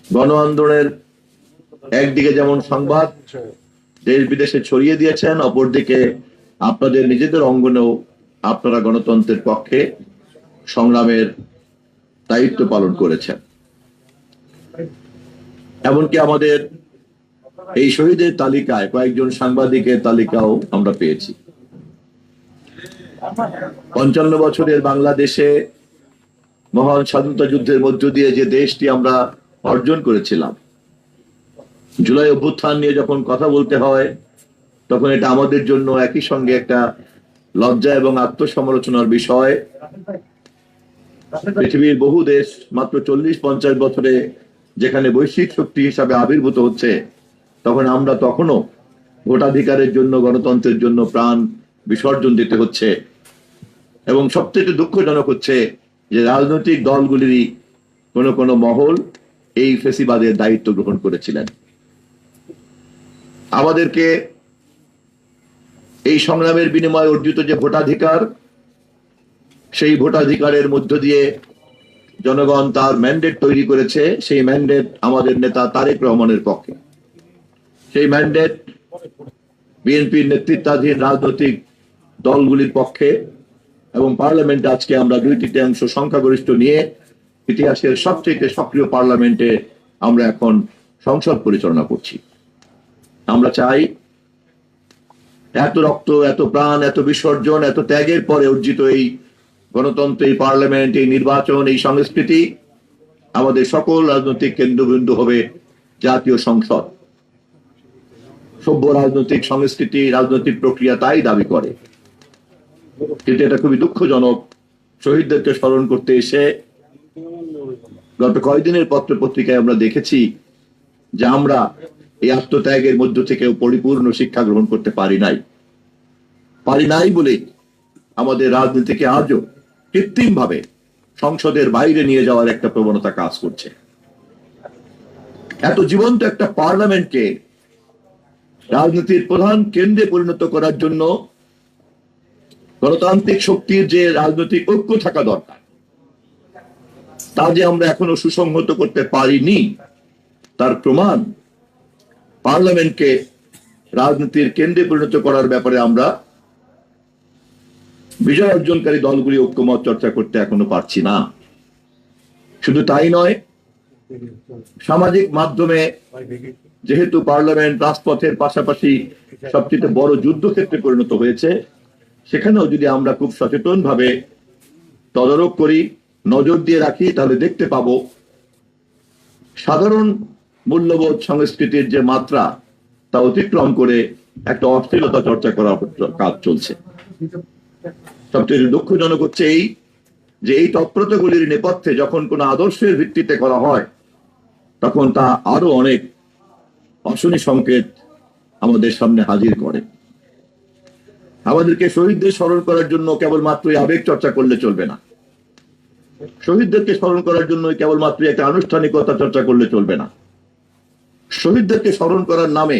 গণ আন্দোলনের একদিকে যেমন সংবাদ দেশ বিদেশে ছড়িয়ে দিয়েছেন, অপরদিকে আপনাদের নিজেদের অঙ্গনেও আপনারা গণতন্ত্রের পক্ষে সংগ্রামের দায়িত্ব পালন করেছেন। এমনকি আমাদের এই শহীদের তালিকায় কয়েকজন সাংবাদিকের তালিকাও আমরা পেয়েছি। 55 বছরের বাংলাদেশে মহান স্বাধীনতা যুদ্ধের মধ্য দিয়ে যে দেশটি আমরা অর্জন করেছিলাম, জুলাই অভ্যুত্থান নিয়ে যখন কথা বলতে হয় তখন এটা আমাদের জন্য একই সঙ্গে একটা লজ্জা এবং আত্মসমালোচনার বিষয়। পৃথিবীর বহু দেশ মাত্র 40-50 বছরে যেখানে বৈশ্বিক শক্তি হিসাবে আবির্ভূত হচ্ছে, তখন আমরা তখনো ভোটাধিকারের জন্য, গণতন্ত্রের জন্য প্রাণ বিসর্জন দিতে হচ্ছে। এবং সবথেকে দুঃখজনক হচ্ছে যে রাজনৈতিক দলগুলিরই কোনো কোনো মহল এই ফেসিবাদের দায়িত্ব গ্রহণ করেছিলেন। আমাদেরকে এই সংগ্রামের বিনিময়ে অর্জিত যে ভোটাধিকার, সেই ভোটাধিকারের মধ্য দিয়ে জনগণ তার ম্যান্ডেট তৈরি করেছে। সেই ম্যান্ডেট আমাদের নেতা তারেক রহমানের পক্ষে। সেই ম্যান্ডেট বিএনপির নেতৃত্বাধীন রাজনৈতিক দলগুলির পক্ষে। এবং পার্লামেন্টে আজকে আমরা 2/3 সংখ্যাগরিষ্ঠ নিয়ে ইতিহাসের সবচেয়ে সক্রিয় পার্লামেন্টে আমরা এখন সংসদ পরিচালনা করছি। আমরা চাই এত রক্ত, এত প্রাণ, এত বিসর্জন, এত ত্যাগের পরে অর্জিত এই গণতন্ত্র, এই পার্লামেন্ট, এই নির্বাচন, এই সংস্কৃতি, আমাদের সকল রাজনৈতিক কেন্দ্রবিন্দু হবে জাতীয় সংসদ। সভ্য রাজনৈতিক সংস্কৃতি, রাজনৈতিক প্রক্রিয়া তাই দাবি করে। কিন্তু এটা খুবই দুঃখজনক, শহীদদেরকে স্মরণ করতে এসে গত কয়েকদিনের পত্র পত্রিকায় আমরা দেখেছি যে আমরা এই আত্মত্যাগের মধ্য থেকেও পরিপূর্ণ শিক্ষা গ্রহণ করতে পারি নাই বলে আমাদের রাজনীতিকে আজও কৃত্রিম ভাবে সংসদের বাইরে নিয়ে যাওয়ার একটা প্রবণতা কাজ করছে। এত জীবন্ত একটা পার্লামেন্টকে রাজনীতির প্রধান কেন্দ্রে পরিণত করার জন্য গণতান্ত্রিক শক্তির যে রাজনৈতিক ঐক্য থাকা দরকার, তা যে আমরা এখনো সুসংহত করতে পারিনি, তার প্রমাণ পার্লামেন্টকে রাজনীতির কেন্দ্রে পরিণত করার ব্যাপারে আমরা বিজয় অর্জনকারী দলগুলি ঐক্যমত চর্চা করতে এখনো পারছি না। শুধু তাই নয়, সামাজিক মাধ্যমে যেহেতু পার্লামেন্ট রাজপথের পাশাপাশি সবচেয়ে বড় যুদ্ধক্ষেত্রে পরিণত হয়েছে, সেখানেও যদি আমরা খুব সচেতন ভাবে তদারক করি, নজর দিয়ে রাখি, তাহলে দেখতে পাবো সাধারণ মূল্যবোধ সংস্কৃতির যে মাত্রা, তা অতিক্রম করে একটা অশ্লীলতা চর্চা করার কাজ চলছে। সবচেয়ে দুঃখজনক হচ্ছে এই যে এই তৎপরতাগুলির নেপথ্যে যখন কোনো আদর্শের ভিত্তিতে করা হয়, তখন তা আরো অনেক অশনি সংকেত আমাদের সামনে হাজির করে। আমাদেরকে শহীদদের স্মরণ করার জন্য কেবলমাত্রই আবেগ চর্চা করলে চলবে না। শহীদদেরকে স্মরণ করার জন্য কেবলমাত্র একটা আনুষ্ঠানিকতা চর্চা করলে চলবে না। শহীদদেরকে স্মরণ করার নামে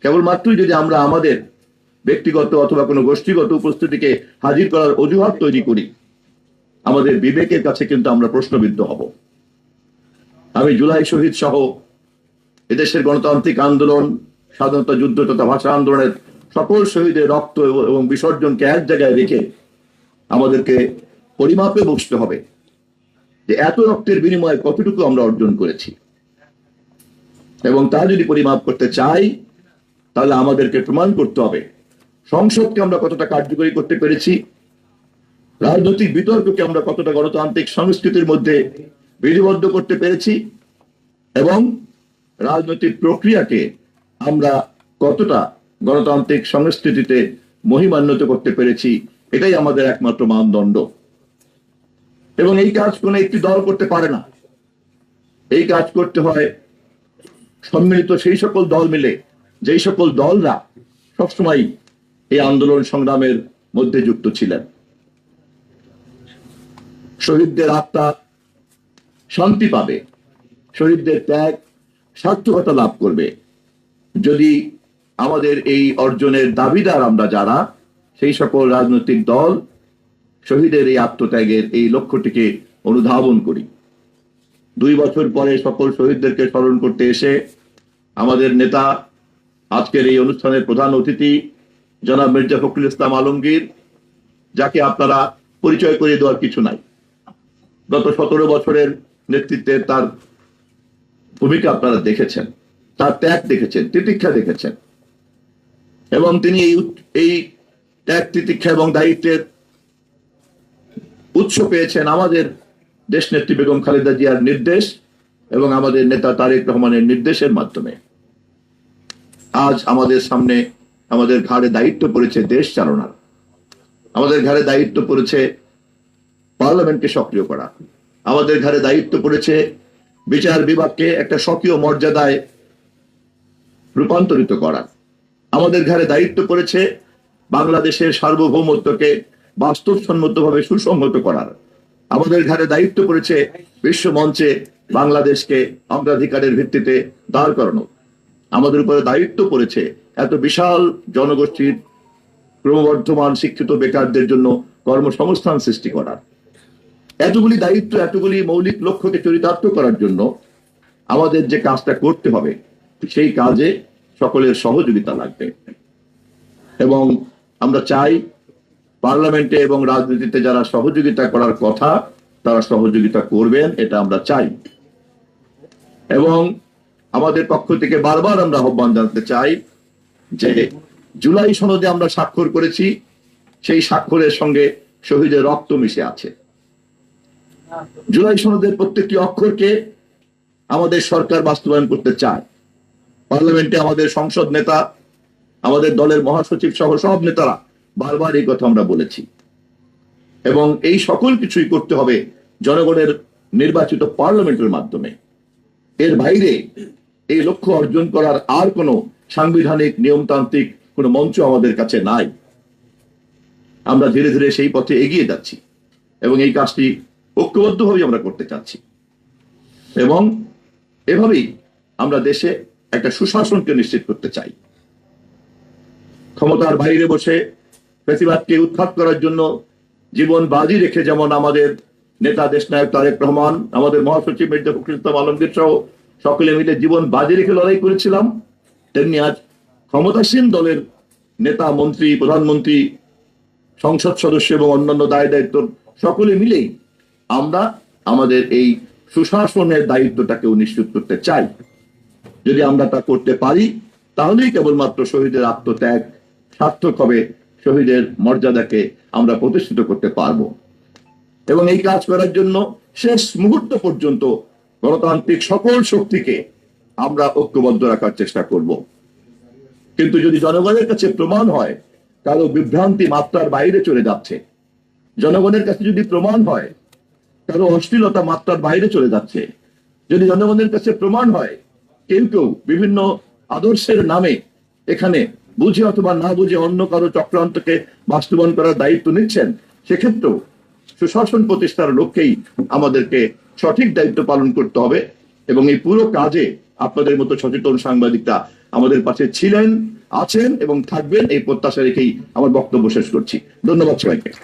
কেবলমাত্রই যদি আমরা আমাদের ব্যক্তিগত অথবা কোনো গোষ্ঠীগত উপস্থিতিকে হাজির করার অজুহাত তৈরি করি, আমাদের বিবেকের কাছে কিন্তু আমরা প্রশ্নবিদ্ধ হব। আমি জুলাই শহীদ সহ এদেশের গণতান্ত্রিক আন্দোলন, স্বাধীনতা যুদ্ধ তথা ভাষা আন্দোলনের সকল শহীদের রক্ত এবং বিসর্জনকে এক জায়গায় রেখে আমাদেরকে পরিমাপে বসতে হবে যে এত রক্তের বিনিময়ে কতটুকু আমরা অর্জন করেছি। এবং তা যদি পরিমাপ করতে চাই, তাহলে আমাদেরকে প্রমাণ করতে হবে সংসদকে আমরা কতটা কার্যকরী করতে পেরেছি, রাজনৈতিক বিতর্ককে আমরা কতটা গণতান্ত্রিক সংস্কৃতির মধ্যে বিধিবদ্ধ করতে পেরেছি, এবং রাজনৈতিক প্রক্রিয়াকে আমরা কতটা গণতান্ত্রিক সংস্কৃতিতে মহিমান্বিত করতে পেরেছি। এটাই আমাদের একমাত্র মানদণ্ড। এবং এই কাজ কোনো একটি দল করতে পারে না। এই কাজ করতে হয় সম্মিলিত সেই সকল দল মিলে, যেই সকল দলরা সবসময় এই আন্দোলন সংগ্রামের মধ্যে যুক্ত ছিলেন। শহীদদের আত্মা শান্তি পাবে, শহীদদের ত্যাগ সার্থকতা লাভ করবে যদি আমাদের এই অর্জনের দাবিদার আমরা যারা, সেই সকল রাজনৈতিক দল শহীদের এই আত্মত্যাগের এই লক্ষ্যটিকে অনুধাবন করি। 2 বছর পরে সকল শহীদদেরকে স্মরণ করতে এসে আমাদের নেতা, আজকের এই অনুষ্ঠানের প্রধান অতিথি জনাব মির্জা ফখরুল ইসলাম আলমগীর, যাকে আপনারা পরিচয় করে দেওয়ার কিছু নাই, গত 17 বছরের নেতৃত্বে তার ভূমিকা আপনারা দেখেছেন, তার ত্যাগ দেখেছেন, তিতিক্ষা দেখেছেন, এবং তিনি এই ত্যাগ, তিতিক্ষা এবং দায়িত্বের উৎস পেয়েছেন আমাদের দেশনেত্রী বেগম খালেদা জিয়ার নির্দেশ এবং আমাদের নেতা তারেক রহমানের নির্দেশের মাধ্যমে। আজ আমাদের সামনে, আমাদের ঘাড়ে দায়িত্ব পড়েছে দেশ চালনার, আমাদের ঘাড়ে দায়িত্ব পড়েছে পার্লামেন্টকে সক্রিয় করা, আমাদের ঘাড়ে দায়িত্ব পড়েছে বিচার বিভাগকে একটা স্বকীয় মর্যাদায় রূপান্তরিত করা, আমাদের ঘাড়ে দায়িত্ব পড়েছে বাংলাদেশের সার্বভৌমত্বকে বাস্তবসম্মতভাবে সুসংহত করার, আমাদের ঘাড়ে দায়িত্ব পড়েছে বিশ্ব মঞ্চে বাংলাদেশকে অগ্রাধিকারের ভিত্তিতে দাঁড় করানো, আমাদের উপরে দায়িত্ব পড়েছে এত বিশাল জনগোষ্ঠীর ক্রমবর্ধমান শিক্ষিত বেকারদের জন্য কর্মসংস্থান সৃষ্টি করার। এতগুলি দায়িত্ব, এতগুলি মৌলিক লক্ষ্যকে চরিতার্থ করার জন্য আমাদের যে কাজটা করতে হবে, সেই কাজে সকলের সহযোগিতা লাগবে। এবং আমরা চাই পার্লামেন্টে এবং রাজনীতিতে যারা সহযোগিতা করার কথা তারা সহযোগিতা করবেন, এটা আমরা চাই। এবং আমাদের পক্ষ থেকে বারবার আমরা আহ্বান জানাতে চাই যে জুলাই সনদে আমরা স্বাক্ষর করেছি, সেই স্বাক্ষরের সঙ্গে শহীদের রক্ত মিশে আছে। জুলাই সনদের প্রত্যেকটি অক্ষরকে আমাদের সরকার বাস্তবায়ন করতে চায়। পার্লামেন্টে আমাদের সংসদ নেতা, আমাদের দলের মহাসচিব সহ সব নেতারা বারবার এই কথা আমরা বলেছি। এবং এই সকল কিছুই করতে হবে জনগণের নির্বাচিত পার্লামেন্টের মাধ্যমে। এর বাইরে এই লক্ষ্য অর্জন করার আর কোনো সাংবিধানিক নিয়মতান্ত্রিক কোনো মঞ্চ আমাদের কাছে নাই। আমরা ধীরে ধীরে সেই পথে এগিয়ে যাচ্ছি এবং এই কাজটি ঐক্যবদ্ধভাবে আমরা করতে চাচ্ছি। এবং এভাবেই আমরা দেশে একটা সুশাসনকে নিশ্চিত করতে চাই। ক্ষমতার বাইরে বসে ফ্যাসিবাদকে উৎখাত করার জন্য জীবন বাজি রেখে যেমন আমাদের নেতা দেশনায়ক তারেক রহমান, আমাদের মহাসচিব মির্জা ফখরুল ইসলাম আলমগীর সহ সকলে মিলে জীবন বাজি রেখে লড়াই করেছিলাম, তেমনি আজ ক্ষমতাসীন দলের নেতা, মন্ত্রী, প্রধানমন্ত্রী, সংসদ সদস্য এবং অন্যান্য দায় দায়িত্ব সকলে মিলেই আমরা আমাদের এই সুশাসনের দায়িত্বটাকেও নিশ্চিত করতে চাই। যদি আমরা তা করতে পারি তাহলেই কেবলমাত্র শহীদের আত্মত্যাগ সার্থক হবে, শহীদের মর্যাদাকে আমরা প্রতিষ্ঠিত করতে পারবো। এবং এই কাজ করার জন্য শেষ মুহূর্ত পর্যন্ত গণতান্ত্রিক সকল শক্তিকে আমরা ঐক্যবদ্ধ রাখার চেষ্টা করব। কিন্তু যদি জনগণের কাছে প্রমাণ হয় কারো বিভ্রান্তি মাত্রার বাইরে চলে যাচ্ছে, জনগণের কাছে যদি প্রমাণ হয় কারো অশ্লীলতা মাত্রার বাইরে চলে যাচ্ছে, যদি জনগণের কাছে প্রমাণ হয় কেউ কেউ বিভিন্ন আদর্শের নামে এখানে বুঝে অথবা না বুঝে অন্য কারো চক্রান্তকে বাস্তবায়ন করার দায়িত্ব নিচ্ছেন, সেক্ষেত্রেও সুশাসন প্রতিষ্ঠার লক্ষ্যেই আমাদেরকে সঠিক দায়িত্ব পালন করতে হবে। এবং এই পুরো কাজে আপনাদের মতো সচেতন সাংবাদিকরা আমাদের পাশে ছিলেন, আছেন এবং থাকবেন, এই প্রত্যাশা রেখেই আমার বক্তব্য শেষ করছি। ধন্যবাদ সবাইকে।